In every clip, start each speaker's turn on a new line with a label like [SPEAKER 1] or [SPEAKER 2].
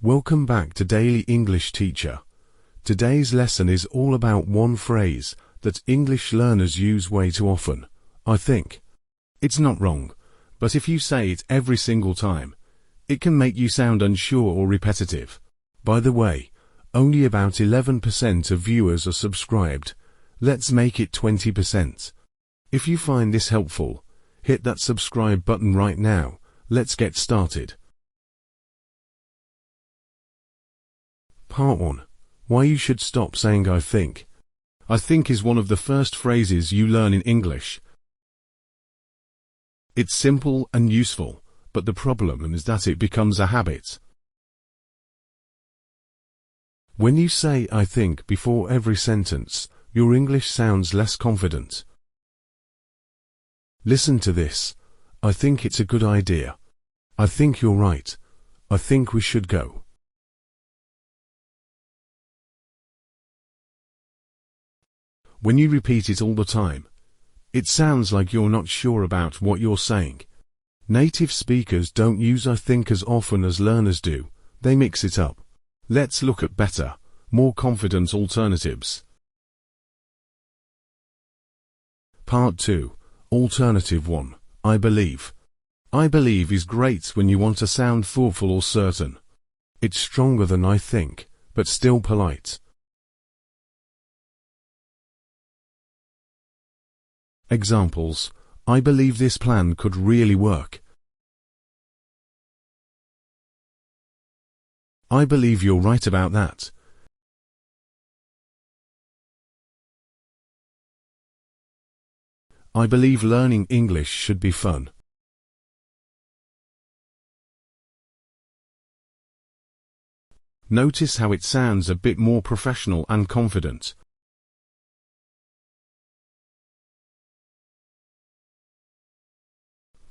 [SPEAKER 1] Welcome back to Daily English Teacher. Today's lesson is all about one phrase that English learners use way too often. I think. It's not wrong, but if you say it every single time, it can make you sound unsure or repetitive. By the way, only about 11% of viewers are subscribed. Let's make it 20%. If you find this helpful, hit that subscribe button right now. Let's get started. Part 1. Why you should stop saying I think. I think is one of the first phrases you learn in English. It's simple and useful, but the problem is that it becomes a habit. When you say I think before every sentence, your English sounds less confident. Listen to this. I think it's a good idea. I think you're right. I think we should go. When you repeat it all the time, it sounds like you're not sure about what you're saying. Native speakers don't use I think as often as learners do. They mix it up. Let's look at better, more confident alternatives. Part 2. Alternative 1. I believe. I believe is great when you want to sound thoughtful or certain. It's stronger than I think, but still polite. Examples. I believe this plan could really work. I believe you're right about that. I believe learning English should be fun. Notice how it sounds a bit more professional and confident.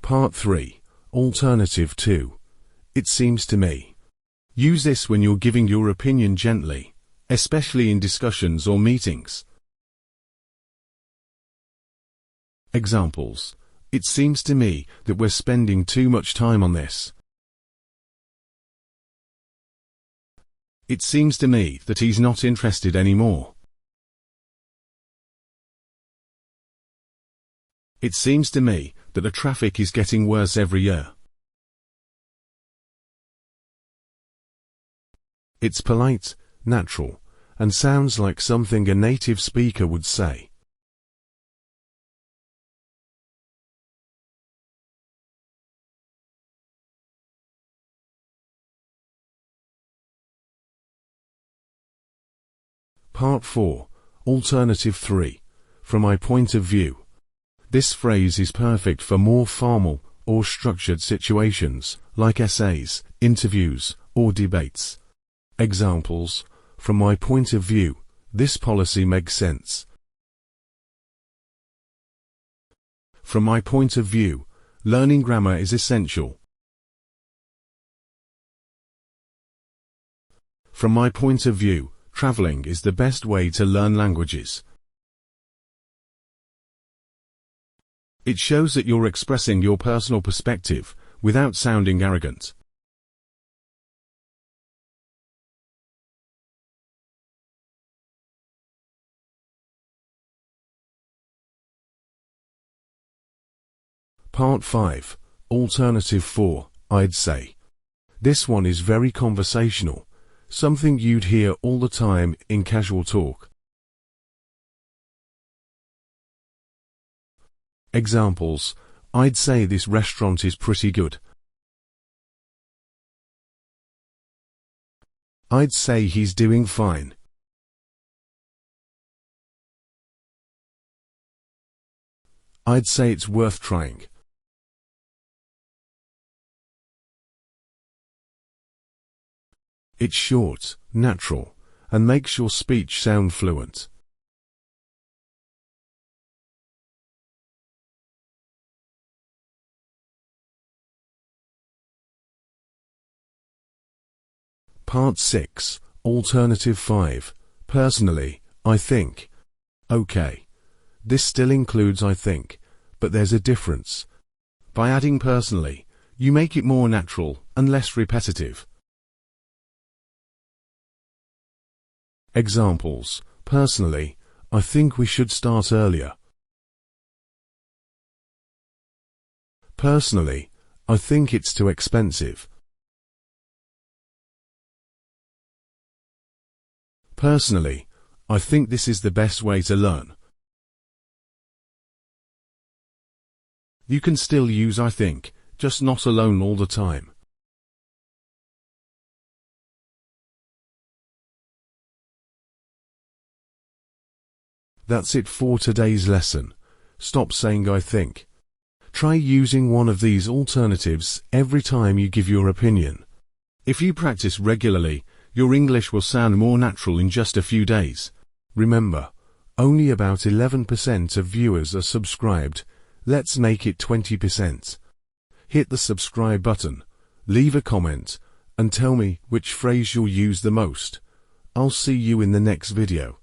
[SPEAKER 1] Part 3. Alternative 2. It seems to me. Use this when you're giving your opinion gently, especially in discussions or meetings. Examples. It seems to me that we're spending too much time on this. It seems to me that he's not interested anymore. It seems to me that the traffic is getting worse every year. It's polite, natural, and sounds like something a native speaker would say. Part 4. Alternative 3. From my point of view. This phrase is perfect for more formal or structured situations, like essays, interviews, or debates. Examples. From my point of view, this policy makes sense. From my point of view, learning grammar is essential. From my point of view, traveling is the best way to learn languages. It shows that you're expressing your personal perspective without sounding arrogant. Part 5. Alternative 4. I'd say. This one is very conversational, something you'd hear all the time in casual talk. Examples. I'd say this restaurant is pretty good. I'd say he's doing fine. I'd say it's worth trying. It's short, natural, and makes your speech sound fluent. Part 6. Alternative 5. Personally, I think. Okay. This still includes I think, but there's a difference. By adding personally, you make it more natural and less repetitive. Examples. Personally, I think we should start earlier. Personally, I think it's too expensive. Personally, I think this is the best way to learn. You can still use I think, just not alone all the time. That's it for today's lesson. Stop saying I think. Try using one of these alternatives every time you give your opinion. If you practice regularly, your English will sound more natural in just a few days. Remember, only about 11% of viewers are subscribed. Let's make it 20%. Hit the subscribe button, leave a comment, and tell me which phrase you'll use the most. I'll see you in the next video.